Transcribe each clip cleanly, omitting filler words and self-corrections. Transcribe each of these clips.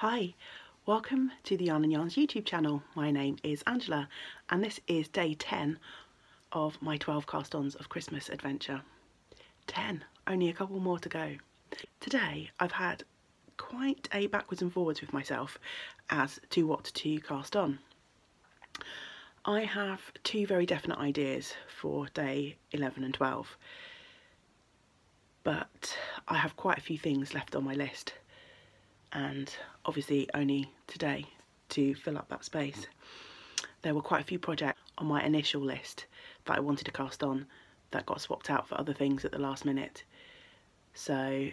Hi, welcome to the Yarn and Yarns YouTube channel. My name is Angela and this is day 10 of my 12 cast-ons of Christmas adventure. 10, only a couple more to go. Today I've had quite a backwards and forwards with myself as to what to cast on. I have two very definite ideas for day 11 and 12, but I have quite a few things left on my list, and obviously only today to fill up that space. There were quite a few projects on my initial list that I wanted to cast on that got swapped out for other things at the last minute. So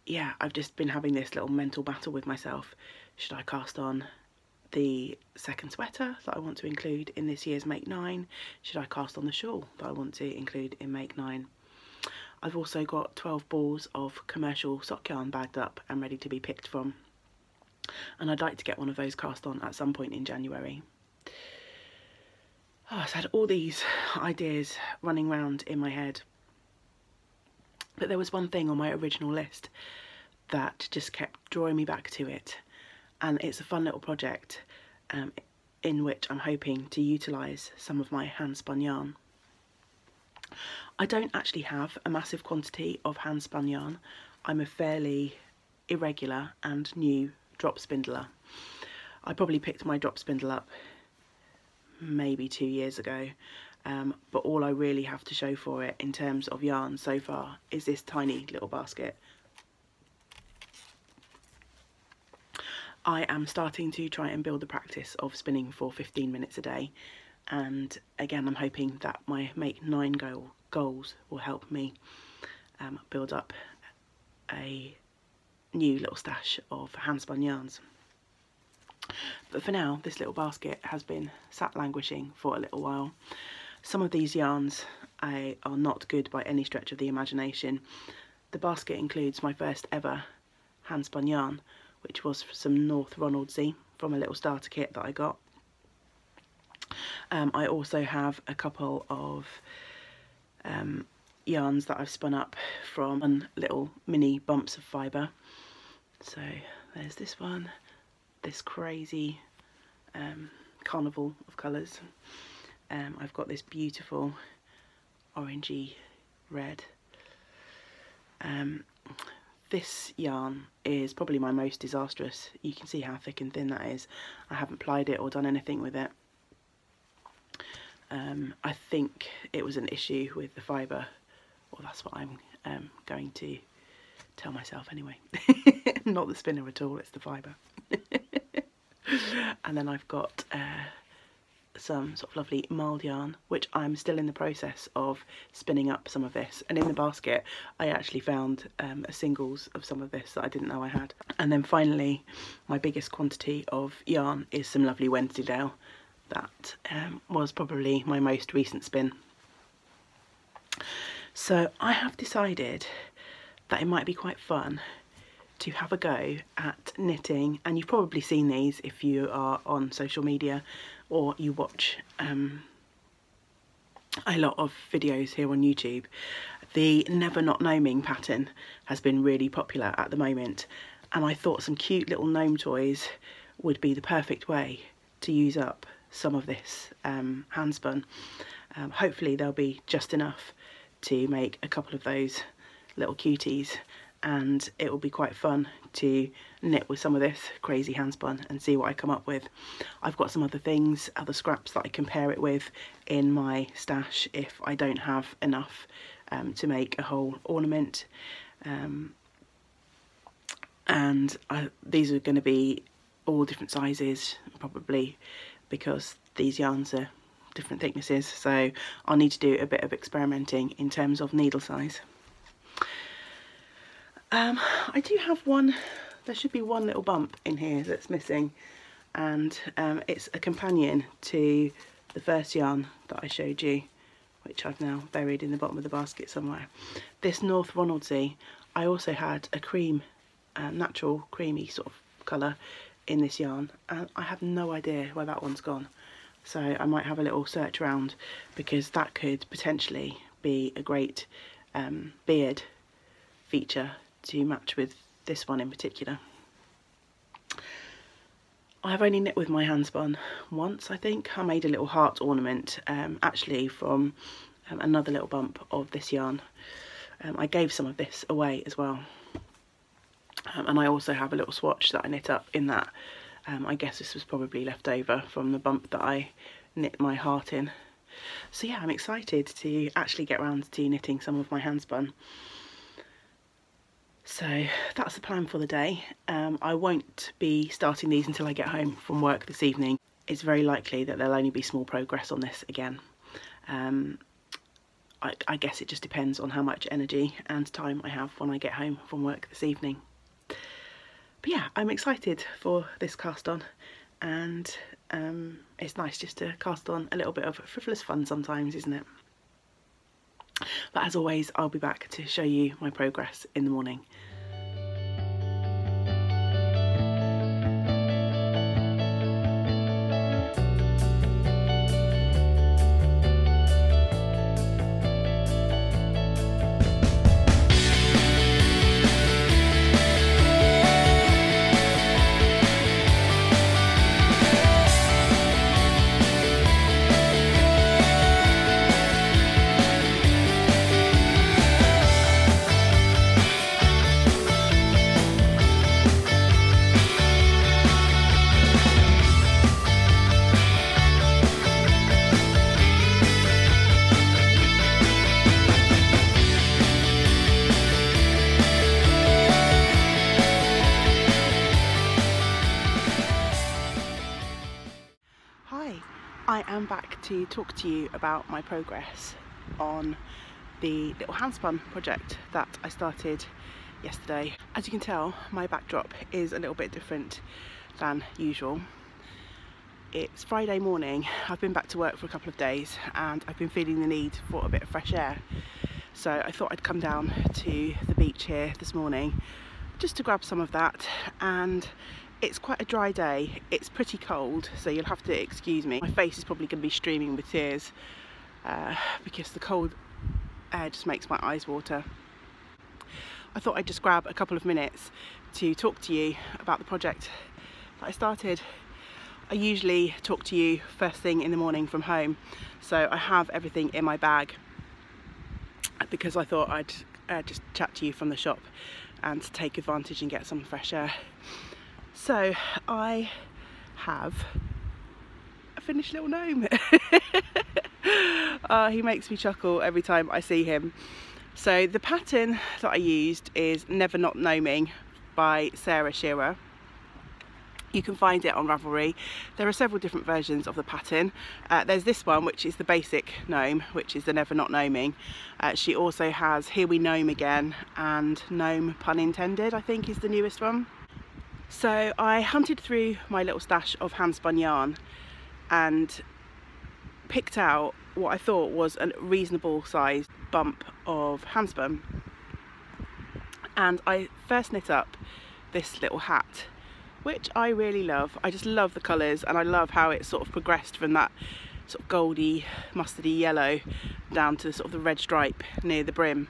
yeah, I've just been having this little mental battle with myself. Should I cast on the second sweater that I want to include in this year's Make 9? Should I cast on the shawl that I want to include in Make 9? I've also got 12 balls of commercial sock yarn bagged up and ready to be picked from, and I'd like to get one of those cast on at some point in January. Oh, I've had all these ideas running around in my head, but there was one thing on my original list that just kept drawing me back to it, and it's a fun little project in which I'm hoping to utilise some of my hand spun yarn. I don't actually have a massive quantity of hand spun yarn. I'm a fairly irregular and new drop spindler. I probably picked my drop spindle up maybe 2 years ago, but all I really have to show for it in terms of yarn so far is this tiny little basket. I am starting to try and build the practice of spinning for 15 minutes a day, and again I'm hoping that my Make 9 goals will help me build up a new little stash of hand spun yarns. But for now, this little basket has been sat languishing for a little while. Some of these yarns are not good by any stretch of the imagination. The basket includes my first ever hand spun yarn, which was some North Ronaldsy from a little starter kit that I got. I also have a couple of yarns that I've spun up from little mini bumps of fibre. So there's this one, this crazy carnival of colours. I've got this beautiful orangey red. This yarn is probably my most disastrous. You can see how thick and thin that is. I haven't plied it or done anything with it. I think it was an issue with the fibre, or that's what I'm going to tell myself anyway. Not the spinner at all, it's the fibre. And then I've got some sort of lovely mild yarn, which I'm still in the process of spinning up some of this. And in the basket I actually found a singles of some of this that I didn't know I had. And then finally, my biggest quantity of yarn is some lovely Wensleydale. That was probably my most recent spin. So I have decided that it might be quite fun to have a go at knitting, and you've probably seen these if you are on social media or you watch a lot of videos here on YouTube. The Never Not Gnoming pattern has been really popular at the moment, and I thought some cute little gnome toys would be the perfect way to use up some of this hand spun. Hopefully there'll be just enough to make a couple of those little cuties, and it will be quite fun to knit with some of this crazy hand spun and see what I come up with. I've got some other things, other scraps that I can pair it with in my stash if I don't have enough to make a whole ornament. These are going to be all different sizes probably, because these yarns are different thicknesses, so I'll need to do a bit of experimenting in terms of needle size. I do have one, there should be one little bump in here that's missing, and it's a companion to the first yarn that I showed you, which I've now buried in the bottom of the basket somewhere. This North Ronaldsy, I also had a cream, natural creamy sort of colour in this yarn, and I have no idea where that one's gone. So I might have a little search around, because that could potentially be a great beard feature to match with this one in particular. I've only knit with my hand spun once, I think. I made a little heart ornament actually from another little bump of this yarn. I gave some of this away as well. And I also have a little swatch that I knit up in that. I guess this was probably left over from the bump that I knit my heart in. So yeah, I'm excited to actually get around to knitting some of my hand spun. So that's the plan for the day. I won't be starting these until I get home from work this evening. It's very likely that there'll only be small progress on this again. I guess it just depends on how much energy and time I have when I get home from work this evening. But yeah, I'm excited for this cast on, and it's nice just to cast on a little bit of frivolous fun sometimes, isn't it? But as always, I'll be back to show you my progress in the morning. I am back to talk to you about my progress on the little handspun project that I started yesterday. As you can tell, my backdrop is a little bit different than usual. It's Friday morning, I've been back to work for a couple of days and I've been feeling the need for a bit of fresh air. So I thought I'd come down to the beach here this morning just to grab some of that, and it's quite a dry day. It's pretty cold, so you'll have to excuse me. My face is probably going to be streaming with tears because the cold air just makes my eyes water. I thought I'd just grab a couple of minutes to talk to you about the project that I started. I usually talk to you first thing in the morning from home, so I have everything in my bag because I thought I'd just chat to you from the shop and take advantage and get some fresh air. So I have a finished little gnome. He makes me chuckle every time I see him. So the pattern that I used is Never Not Gnoming by Sarah Shearer. You can find it on Ravelry. There are several different versions of the pattern. There's this one, which is the basic gnome, which is the Never Not Gnoming. She also has Here We Gnome Again and Gnome Pun Intended, I think is the newest one. So I hunted through my little stash of handspun yarn and picked out what I thought was a reasonable sized bump of handspun. And I first knit up this little hat, which I really love. I just love the colours, and I love how it sort of progressed from that sort of goldy, mustardy yellow down to sort of the red stripe near the brim.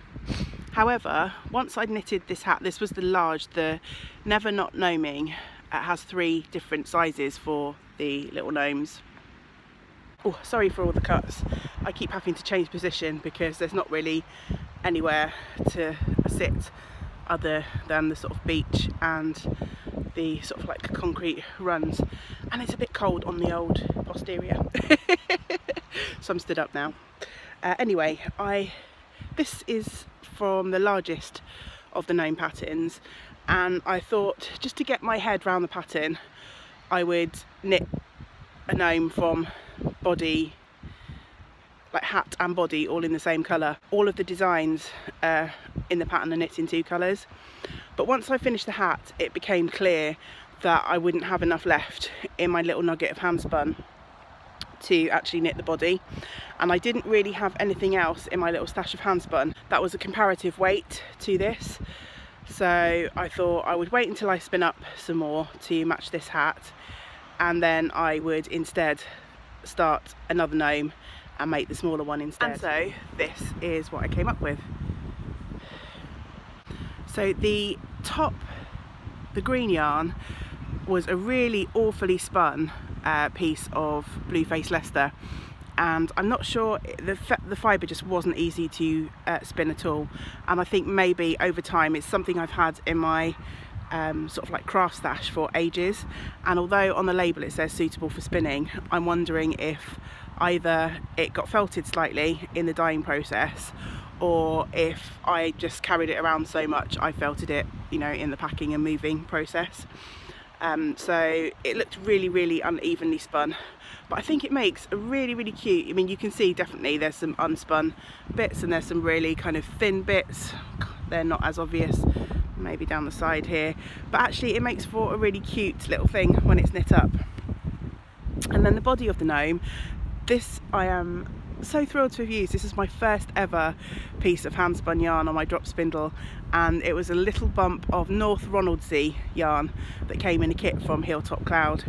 However, once I'd knitted this hat, this was the large, the Never Not Gnoming. It has 3 different sizes for the little gnomes. Oh, sorry for all the cuts. I keep having to change position because there's not really anywhere to sit other than the sort of beach and the sort of like concrete runs, and it's a bit cold on the old posterior. So I'm stood up now. Anyway, this is from the largest of the gnome patterns, and I thought just to get my head around the pattern I would knit a gnome from body, like hat and body, all in the same colour. All of the designs in the pattern are knit in 2 colours, but once I finished the hat it became clear that I wouldn't have enough left in my little nugget of handspun to actually knit the body, and I didn't really have anything else in my little stash of handspun that was a comparative weight to this, so I thought I would wait until I spin up some more to match this hat, and then I would instead start another gnome and make the smaller one instead. And so this is what I came up with. So the top, the green yarn, was a really awfully spun piece of Blueface Leicester, and I'm not sure, the fibre just wasn't easy to spin at all. And I think maybe over time it's something I've had in my sort of like craft stash for ages, and although on the label it says suitable for spinning, I'm wondering if either it got felted slightly in the dyeing process, or if I just carried it around so much I felted it, you know, in the packing and moving process. So it looked really unevenly spun, but I think it makes a really cute, I mean, you can see definitely there's some unspun bits and there's some really kind of thin bits. They're not as obvious maybe down the side here, but actually it makes for a really cute little thing when it's knit up. And then the body of the gnome, this I am so thrilled to have used. This is my first ever piece of hand spun yarn on my drop spindle, and it was a little bump of North Ronaldsay yarn that came in a kit from Hilltop Cloud.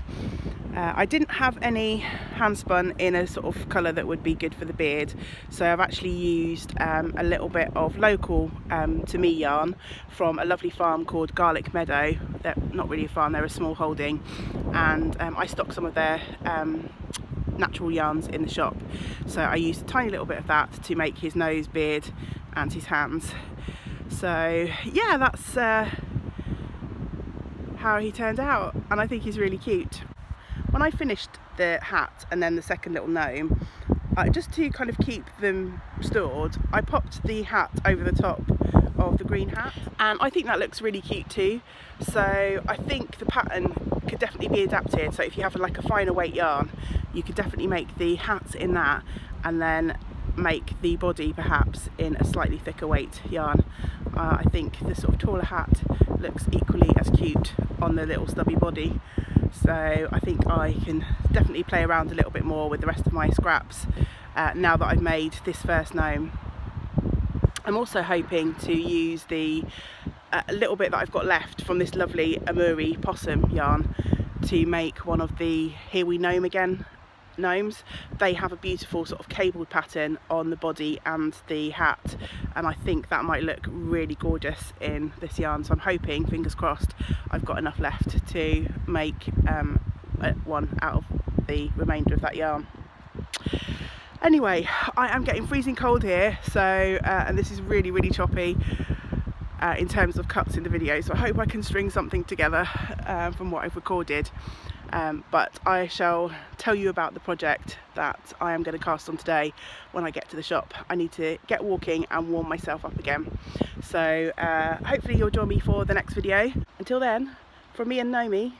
I didn't have any hand spun in a sort of colour that would be good for the beard, so I've actually used a little bit of local to me yarn from a lovely farm called Garlic Meadow. They're not really a farm, they're a small holding, and I stock some of their natural yarns in the shop, so I used a tiny little bit of that to make his nose, beard and his hands. So yeah, that's how he turned out, and I think he's really cute. When I finished the hat and then the second little gnome, just to kind of keep them stored, I popped the hat over the top of the green hat, and I think that looks really cute too. So I think the pattern could definitely be adapted, so if you have like a finer weight yarn, you could definitely make the hats in that and then make the body perhaps in a slightly thicker weight yarn. I think the sort of taller hat looks equally as cute on the little stubby body, so I think I can definitely play around a little bit more with the rest of my scraps now that I've made this first gnome. I'm also hoping to use the little bit that I've got left from this lovely Amuri possum yarn to make one of the Here We Gnome Again gnomes. They have a beautiful sort of cabled pattern on the body and the hat, and I think that might look really gorgeous in this yarn, so I'm hoping, fingers crossed, I've got enough left to make one out of the remainder of that yarn. Anyway, I am getting freezing cold here, so and this is really choppy in terms of cuts in the video, so I hope I can string something together from what I've recorded. But I shall tell you about the project that I am going to cast on today when I get to the shop. I need to get walking and warm myself up again. So hopefully you'll join me for the next video. Until then, from me and Naomi,